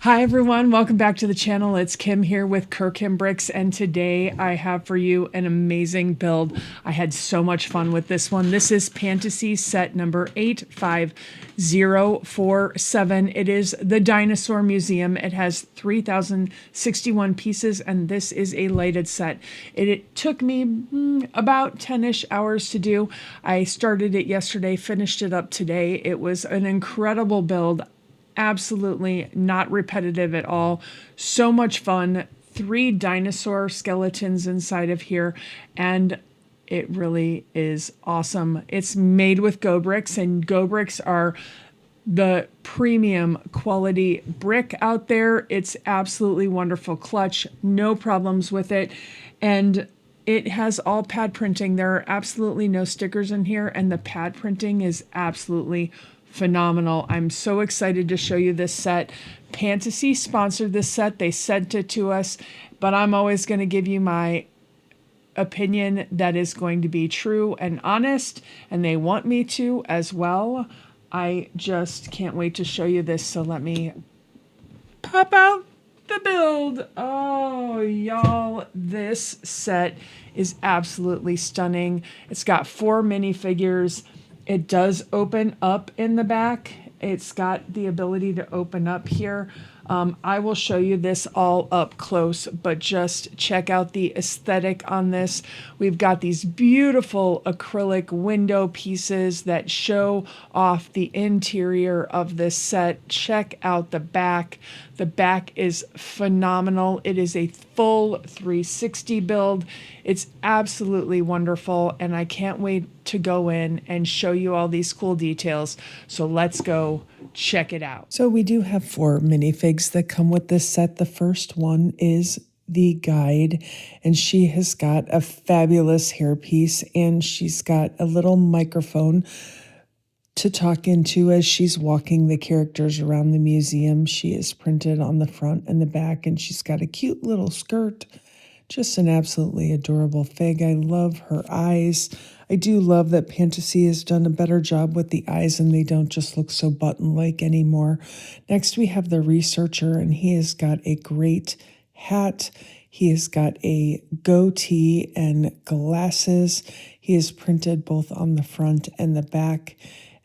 Hi everyone, welcome back to the channel. It's Kim here with CurKymBrickBuilds, and today I have for you an amazing build. I had so much fun with this one. This is Pantasy set number 85047. It is the Dinosaur Museum. It has 3,061 pieces, and this is a lighted set. It took me about 10-ish hours to do. I started it yesterday, finished it up today. It was an incredible build. Absolutely not repetitive at all. So much fun. 3 dinosaur skeletons inside of here, and it really is awesome. It's made with Go bricks, and Go bricks are the premium quality brick out there. It's absolutely wonderful clutch, no problems with it, and it has all pad printing. There are absolutely no stickers in here, and the pad printing is absolutely phenomenal. I'm so excited to show you this set. Pantasy sponsored this set. They sent it to us, but I'm always going to give you my opinion that is going to be true and honest, and they want me to as well. I just can't wait to show you this, so let me pop out the build. Oh, y'all, this set is absolutely stunning. It's got 4 minifigures. It does open up in the back. It's got the ability to open up here. I will show you this all up close, but just check out the aesthetic on this. We've got these beautiful acrylic window pieces that show off the interior of this set. Check out the back. The back is phenomenal. It is a full 360 build. It's absolutely wonderful, and I can't wait to go in and show you all these cool details. So let's go check it out. So we do have 4 minifigs that come with this set. The first one is the guide, and she has got a fabulous hairpiece, and she's got a little microphone to talk into as she's walking the characters around the museum. She is printed on the front and the back, and she's got a cute little skirt. Just an absolutely adorable fig. I love her eyes. I do love that Pantasy has done a better job with the eyes, and they don't just look so button-like anymore. Next, we have the researcher, and he has got a great hat. He has got a goatee and glasses. He is printed both on the front and the back.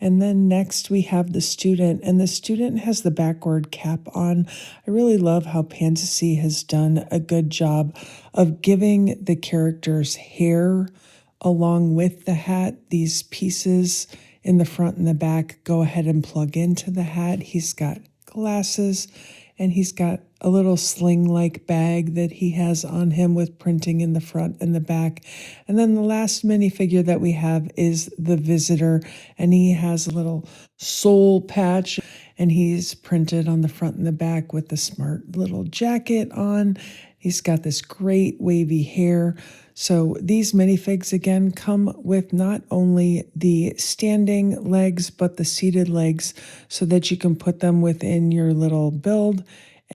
And then next we have the student, and the student has the backward cap on. I really love how Pantasy has done a good job of giving the characters hair along with the hat. These pieces in the front and the back go ahead and plug into the hat. He's got glasses, and he's got a little sling-like bag that he has on him with printing in the front and the back. And then the last minifigure that we have is the visitor, and he has a little soul patch, and he's printed on the front and the back with the smart little jacket on. He's got this great wavy hair. So these minifigs, again, come with not only the standing legs, but the seated legs so that you can put them within your little build.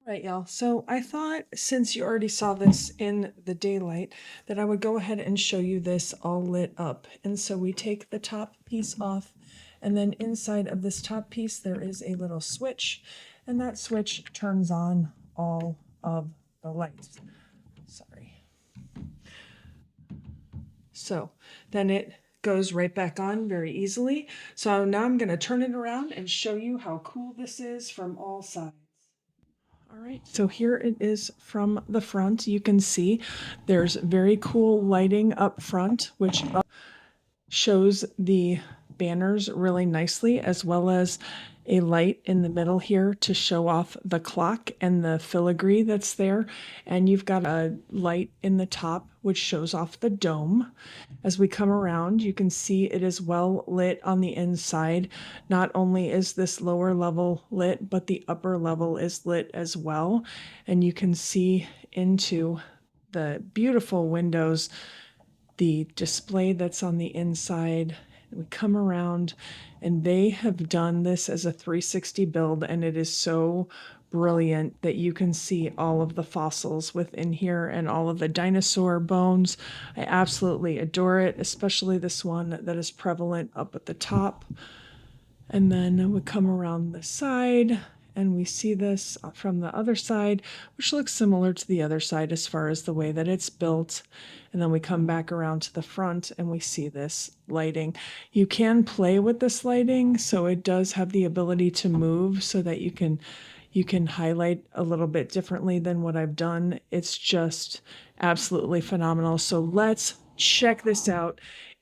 All right, y'all. So I thought, since you already saw this in the daylight, that I would go ahead and show you this all lit up. And so we take the top piece off, and then inside of this top piece, there is a little switch, and that switch turns on all of the lights. Sorry. So then it goes right back on very easily. So now I'm going to turn it around and show you how cool this is from all sides. All right, so here it is from the front. You can see there's very cool lighting up front, which shows the banners really nicely, as well as a light in the middle here to show off the clock and the filigree that's there. And you've got a light in the top which shows off the dome. As we come around, you can see it is well lit on the inside. Not only is this lower level lit, but the upper level is lit as well. And you can see into the beautiful windows, the display that's on the inside. We come around, and they have done this as a 360 build, and it is so brilliant that you can see all of the fossils within here and all of the dinosaur bones. I absolutely adore it, especially this one that is prevalent up at the top. And then we come around the side, and we see this from the other side, which looks similar to the other side as far as the way that it's built. And then we come back around to the front and we see this lighting. You can play with this lighting, so it does have the ability to move so that you can highlight a little bit differently than what I've done. It's just absolutely phenomenal. So let's check this out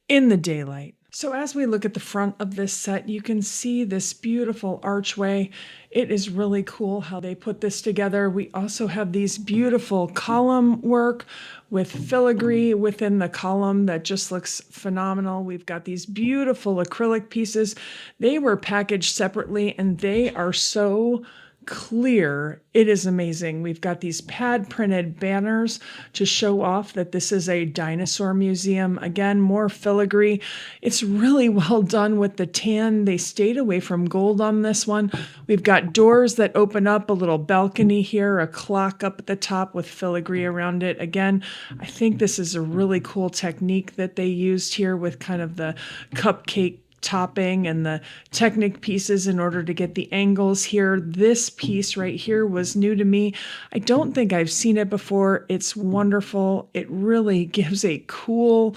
in the daylight. So as we look at the front of this set, you can see this beautiful archway. It is really cool how they put this together. We also have these beautiful column work with filigree within the column that just looks phenomenal. We've got these beautiful acrylic pieces. They were packaged separately and they are so clear. It is amazing. We've got these pad printed banners to show off that this is a dinosaur museum. Again, more filigree. It's really well done with the tan. They stayed away from gold on this one. We've got doors that open up, a little balcony here, a clock up at the top with filigree around it. Again, I think this is a really cool technique that they used here with kind of the cupcake topping and the Technic pieces in order to get the angles here. This piece right here was new to me. I don't think I've seen it before. It's wonderful. It really gives a cool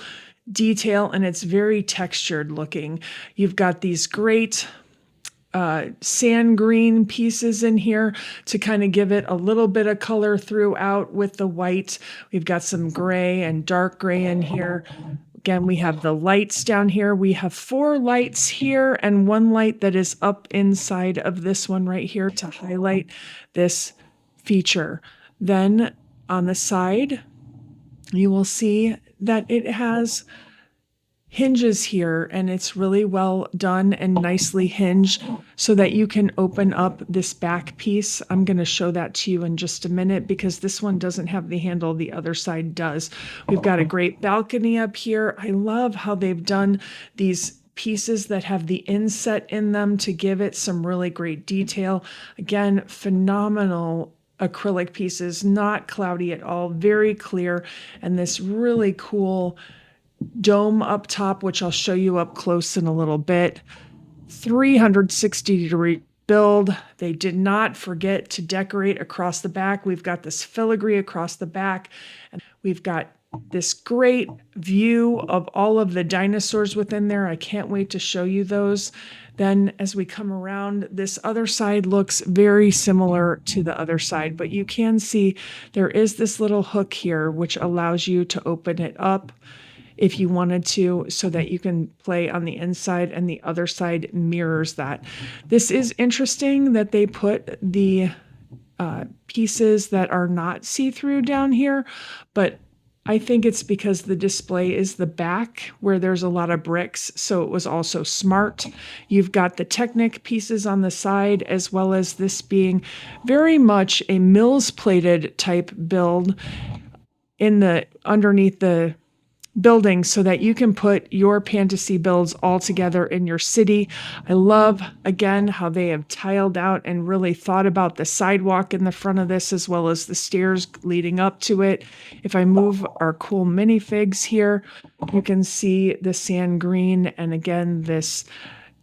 detail and it's very textured looking. You've got these great sand green pieces in here to kind of give it a little bit of color throughout with the white. We've got some gray and dark gray in here. Again, we have the lights down here. We have 4 lights here and 1 light that is up inside of this one right here to highlight this feature. Then on the side, you will see that it has hinges here and it's really well done and nicely hinged so that you can open up this back piece. I'm going to show that to you in just a minute because this one doesn't have the handle, the other side does. We've got a great balcony up here. I love how they've done these pieces that have the inset in them to give it some really great detail. Again, phenomenal acrylic pieces, not cloudy at all, very clear, and this really cool dome up top, which I'll show you up close in a little bit. 360-degree build. They did not forget to decorate across the back. We've got this filigree across the back, and we've got this great view of all of the dinosaurs within there. I can't wait to show you those. Then as we come around, this other side looks very similar to the other side, but you can see there is this little hook here, which allows you to open it up if you wanted to, so that you can play on the inside and the other side mirrors that. This is interesting that they put the pieces that are not see-through down here, but I think it's because the display is the back where there's a lot of bricks, so it was also smart. You've got the Technic pieces on the side, as well as this being very much a Mills-plated type build in the underneath the building so that you can put your fantasy builds all together in your city. I love, again, how they have tiled out and really thought about the sidewalk in the front of this as well as the stairs leading up to it. If I move our cool minifigs here, you can see the sand green and again, this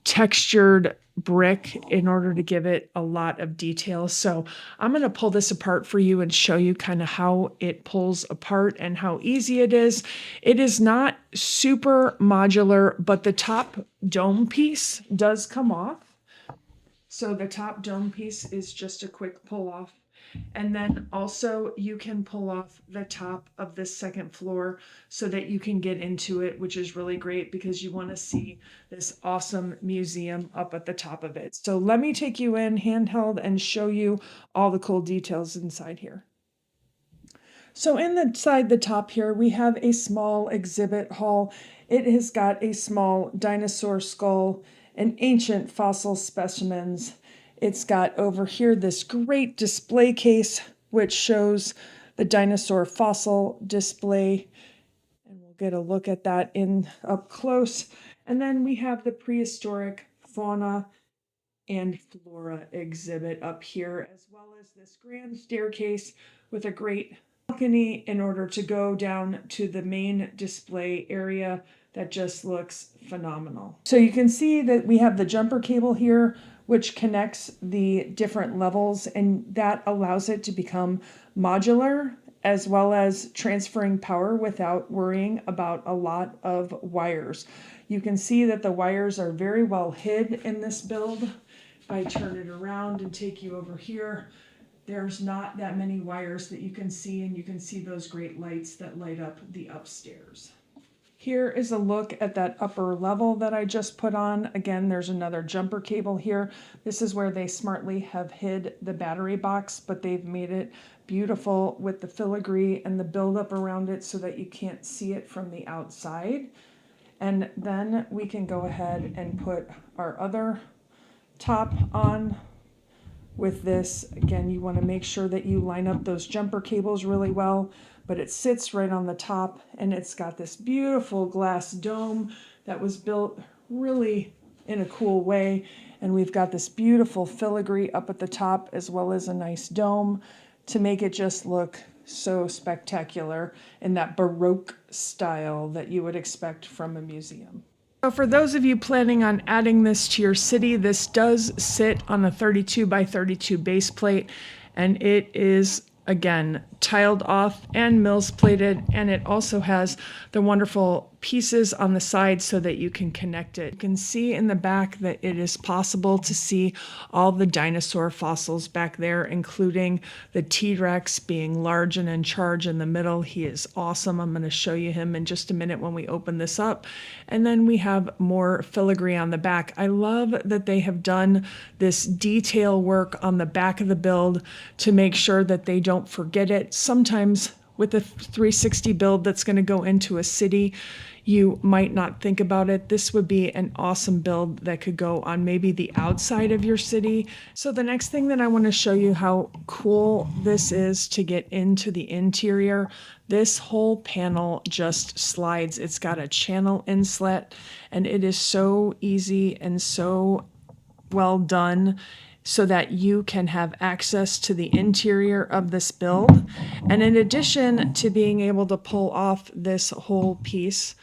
textured brick in order to give it a lot of detail. So I'm going to pull this apart for you and show you kind of how it pulls apart and how easy it is. It is not super modular, but the top dome piece does come off. So the top dome piece is just a quick pull off. And then also you can pull off the top of this second floor so that you can get into it, which is really great because you want to see this awesome museum up at the top of it. So let me take you in handheld and show you all the cool details inside here. So inside the top here, we have a small exhibit hall. It has got a small dinosaur skull and ancient fossil specimens. It's got over here this great display case, which shows the dinosaur fossil display. And we'll get a look at that up close. And then we have the prehistoric fauna and flora exhibit up here, as well as this grand staircase with a great balcony in order to go down to the main display area that just looks phenomenal. So you can see that we have the jumper cable here which connects the different levels, and that allows it to become modular as well as transferring power without worrying about a lot of wires. You can see that the wires are very well hid in this build. If I turn it around and take you over here, there's not that many wires that you can see, and you can see those great lights that light up the upstairs. Here is a look at that upper level that I just put on. Again, there's another jumper cable here. This is where they smartly have hid the battery box, but they've made it beautiful with the filigree and the buildup around it so that you can't see it from the outside. And then we can go ahead and put our other top on with this. Again, you want to make sure that you line up those jumper cables really well, but it sits right on the top, and it's got this beautiful glass dome that was built really in a cool way. And we've got this beautiful filigree up at the top as well as a nice dome to make it just look so spectacular in that Baroque style that you would expect from a museum. So for those of you planning on adding this to your city, this does sit on a 32 by 32 base plate, and it is, again, tiled off and mills plated, and it also has the wonderful pieces on the side so that you can connect it. You can see in the back that it is possible to see all the dinosaur fossils back there, including the T-Rex being large and in charge in the middle. He is awesome. I'm going to show you him in just a minute when we open this up. And then we have more filigree on the back. I love that they have done this detail work on the back of the build to make sure that they don't forget it. Sometimes with a 360 build that's going to go into a city, you might not think about it. This would be an awesome build that could go on maybe the outside of your city. So the next thing that I want to show you how cool this is to get into the interior. This whole panel just slides. It's got a channel inlet, and it is so easy and so well done so that you can have access to the interior of this build. And in addition to being able to pull off this whole piece,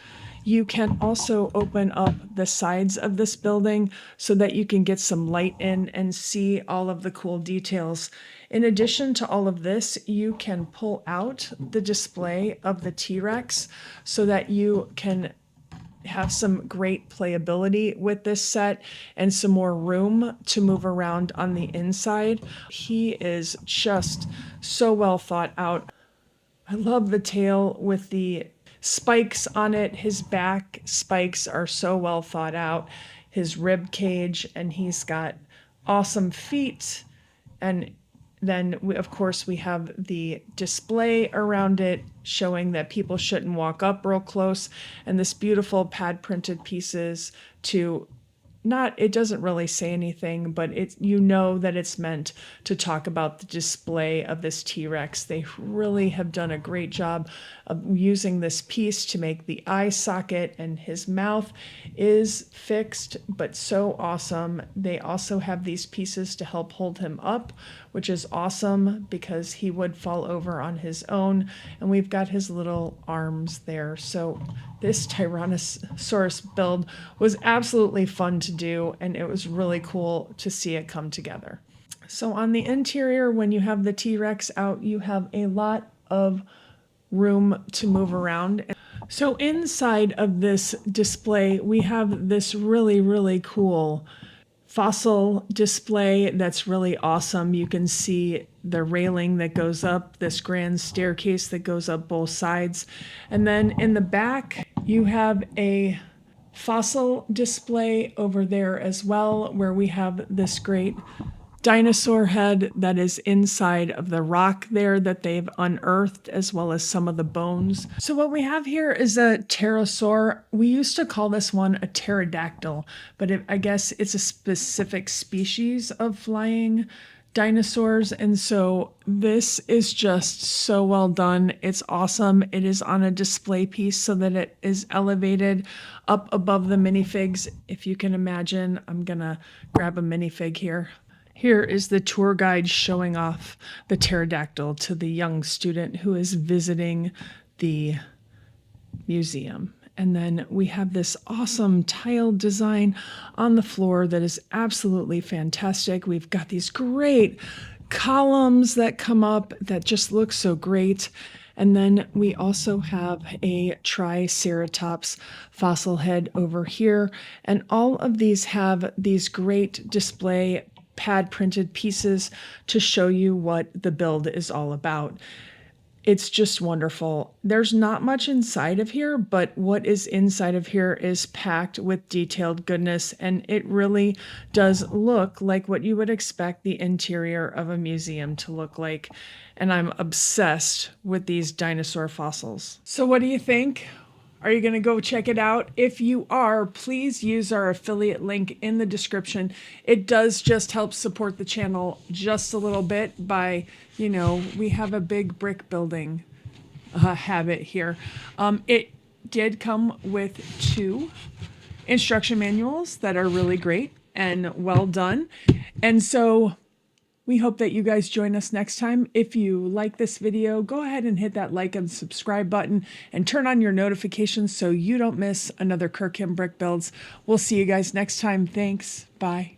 you can also open up the sides of this building so that you can get some light in and see all of the cool details. In addition to all of this, you can pull out the display of the T-Rex so that you can have some great playability with this set and some more room to move around on the inside. He is just so well thought out. I love the tail with the spikes on it. His back spikes are so well thought out. His rib cage, and he's got awesome feet. And then, of course, we have the display around it showing that people shouldn't walk up real close, and this beautiful pad printed pieces to it doesn't really say anything, but you know that it's meant to talk about the display of this T-Rex. They really have done a great job of using this piece to make the eye socket, and his mouth is fixed, but so awesome. They also have these pieces to help hold him up, which is awesome because he would fall over on his own. And we've got his little arms there. So this Tyrannosaurus build was absolutely fun to do, and it was really cool to see it come together. So on the interior, when you have the T-Rex out, you have a lot of room to move around. So inside of this display, we have this really, really cool fossil display that's really awesome. You can see the railing that goes up, this grand staircase that goes up both sides. And then in the back, you have a fossil display over there as well, where we have this great dinosaur head that is inside of the rock there that they've unearthed, as well as some of the bones. So what we have here is a pterosaur. We used to call this one a pterodactyl, but I guess it's a specific species of flying dinosaurs. And so this is just so well done. It's awesome. It is on a display piece so that it is elevated up above the minifigs. If you can imagine, I'm gonna grab a minifig here. Here is the tour guide showing off the pterodactyl to the young student who is visiting the museum. And then we have this awesome tiled design on the floor that is absolutely fantastic. We've got these great columns that come up that just look so great. And then we also have a Triceratops fossil head over here. And all of these have these great display pad printed pieces to show you what the build is all about. It's just wonderful. There's not much inside of here, but what is inside of here is packed with detailed goodness, and it really does look like what you would expect the interior of a museum to look like. And I'm obsessed with these dinosaur fossils. So what do you think? Are you going to go check it out? If you are, please use our affiliate link in the description. It does just help support the channel just a little bit by, we have a big brick building habit here. It did come with 2 instruction manuals that are really great and well done. And so we hope that you guys join us next time. If you like this video, go ahead and hit that like and subscribe button and turn on your notifications so you don't miss another CurKymBrickBuilds. We'll see you guys next time. Thanks. Bye.